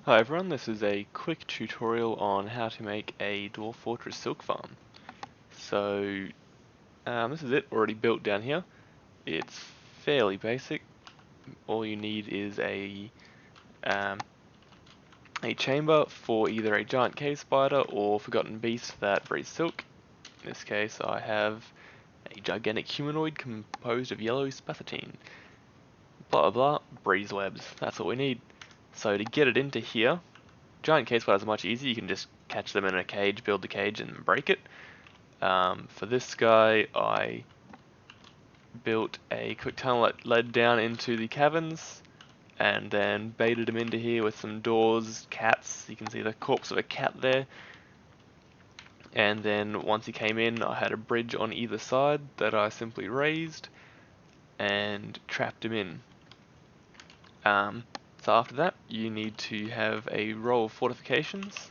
Hi everyone, this is a quick tutorial on how to make a Dwarf Fortress silk farm. So, this is it, already built down here. It's fairly basic. All you need is um, a chamber for either a giant cave spider or forgotten beast that breeds silk. In this case, I have a gigantic humanoid composed of yellow spathatine. Blah blah blah, breeze webs, that's what we need. So to get it into here, giant cave spiders are much easier. You can just catch them in a cage, build the cage, and break it. For this guy, I built a quick tunnel that led down into the caverns, and then baited him into here with some doors, cats. You can see the corpse of a cat there. And then once he came in, I had a bridge on either side that I simply raised and trapped him in. So after that, you need to have a row of fortifications.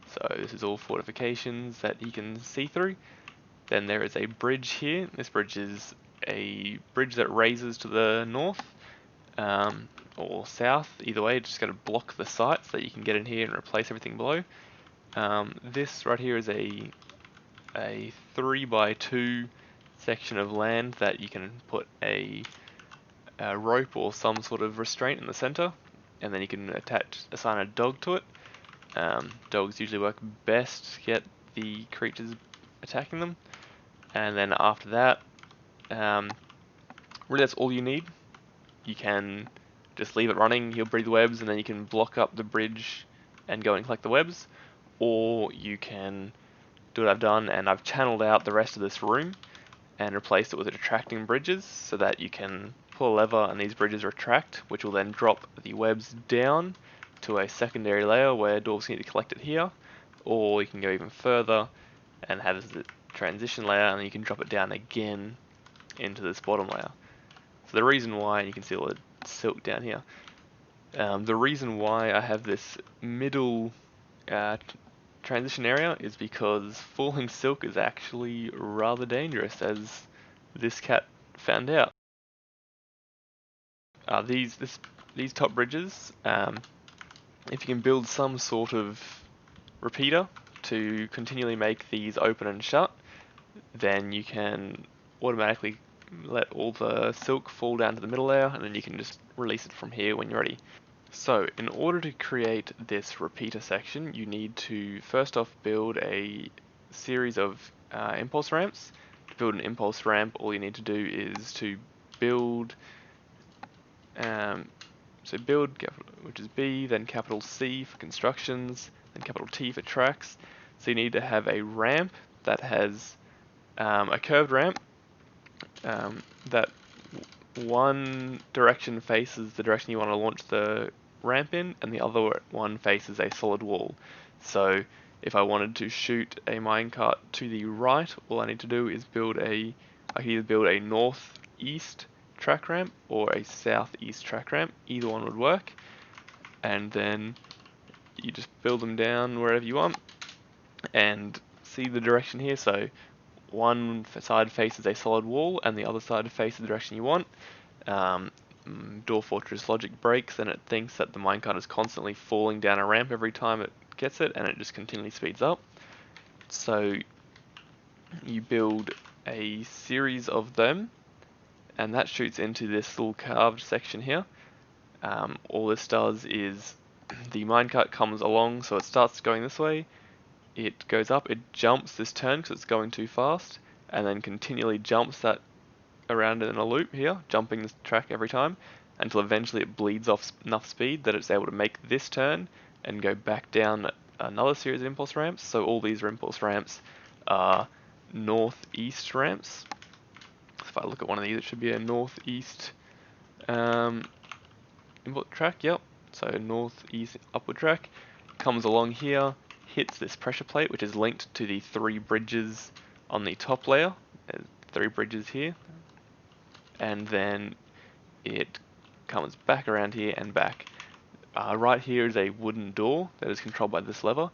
So this is all fortifications that he can see through. Then there is a bridge here. This bridge is a bridge that raises to the north or south, either way. Just got to block the site so that you can get in here and replace everything below. This right here is a 3x2 section of land that you can put a rope or some sort of restraint in the center, and then you can assign a dog to it. Dogs usually work best to get the creatures attacking them. And then after that, really that's all you need. You can just leave it running, he'll breed the webs, and then you can block up the bridge and go and collect the webs. Or you can do what I've done, and I've channeled out the rest of this room and replaced it with retracting bridges so that you can pull a lever and these bridges retract, which will then drop the webs down to a secondary layer where dwarves need to collect it here. Or you can go even further and have this transition layer, and then you can drop it down again into this bottom layer. So the reason why, and you can see all the silk down here, the reason why I have this middle uh, transition area is because falling silk is actually rather dangerous, as this cat found out. These top bridges, if you can build some sort of repeater to continually make these open and shut, then you can automatically let all the silk fall down to the middle layer, and then you can just release it from here when you're ready. So in order to create this repeater section, you need to first off build a series of impulse ramps. To build an impulse ramp, all you need to do is to build, build, which is B, then capital C for constructions, then capital T for tracks. So you need to have a ramp that has a curved ramp that one direction faces the direction you want to launch the ramp in, and the other one faces a solid wall. So if I wanted to shoot a minecart to the right, all I need to do is I can either build a northeast track ramp or a southeast track ramp. Either one would work, and then you just build them down wherever you want, and see the direction here. So one side faces a solid wall and the other side faces the direction you want. Dwarf Fortress logic breaks and it thinks that the minecart is constantly falling down a ramp every time it gets it, and it just continually speeds up. So you build a series of them, and that shoots into this little carved section here. All this does is the minecart comes along, so it starts going this way, it goes up, it jumps this turn because it's going too fast, and then continually jumps that around in a loop here, jumping the track every time, until eventually it bleeds off enough speed that it's able to make this turn and go back down another series of impulse ramps. So all these impulse ramps are northeast ramps. If I look at one of these, it should be a northeast input track, yep. So northeast upward track comes along here, hits this pressure plate, which is linked to the 3 bridges on the top layer. There's 3 bridges here, and then it comes back around here and back. Right here is a wooden door that is controlled by this lever.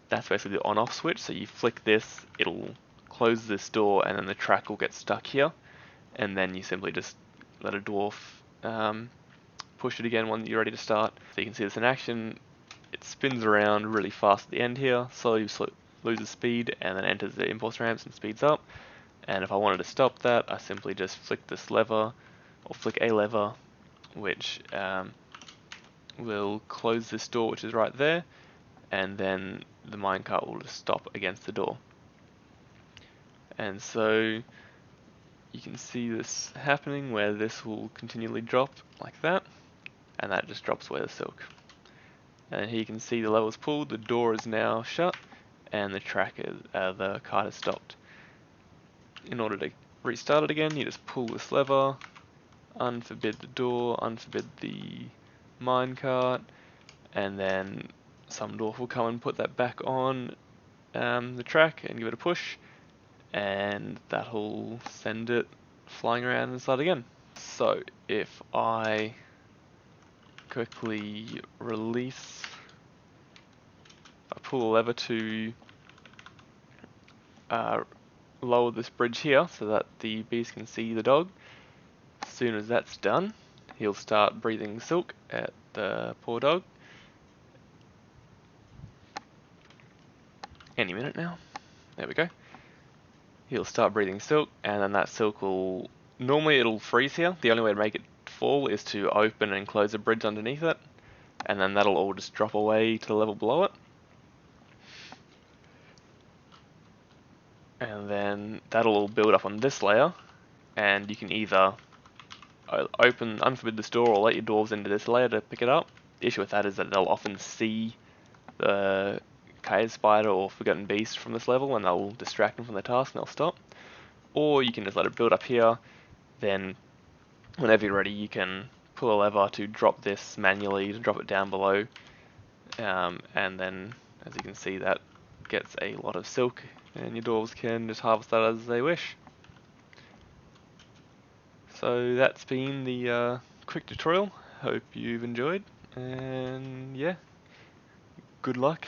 That's basically the on-off switch, so you flick this, it'll close this door, and then the track will get stuck here, and then you simply just let a dwarf push it again when you're ready to start. So you can see this in action. it spins around really fast at the end here, slowly loses speed and then enters the impulse ramps and speeds up. And if I wanted to stop that, I simply just flick this lever, or flick a lever, which will close this door, which is right there, and then the minecart will just stop against the door. And so you can see this happening where this will continually drop like that, and that just drops away the silk. And here you can see the level's pulled, the door is now shut, and the the cart has stopped. In order to restart it again, you just pull this lever, unforbid the door, unforbid the minecart, and then some dwarf will come and put that back on the track and give it a push, and that'll send it flying around and start again. So if I quickly release, I pull the lever to lower this bridge here so that the beast can see the dog. As soon as that's done, he'll start breathing silk at the poor dog. Any minute now. There we go. He'll start breathing silk, and then that silk will... Normally it'll freeze here. The only way to make it fall is to open and close a bridge underneath it, and then that'll all just drop away to the level below it. And then that'll all build up on this layer, and you can either unforbid this door or let your dwarves into this layer to pick it up. The issue with that is that they'll often see the cave spider or forgotten beast from this level, and they'll distract them from their task and they'll stop. Or you can just let it build up here, then whenever you're ready you can pull a lever to drop this manually, to drop it down below, and then as you can see that gets a lot of silk, and your dwarves can just harvest that as they wish. So that's been the quick tutorial. Hope you've enjoyed, and yeah, good luck.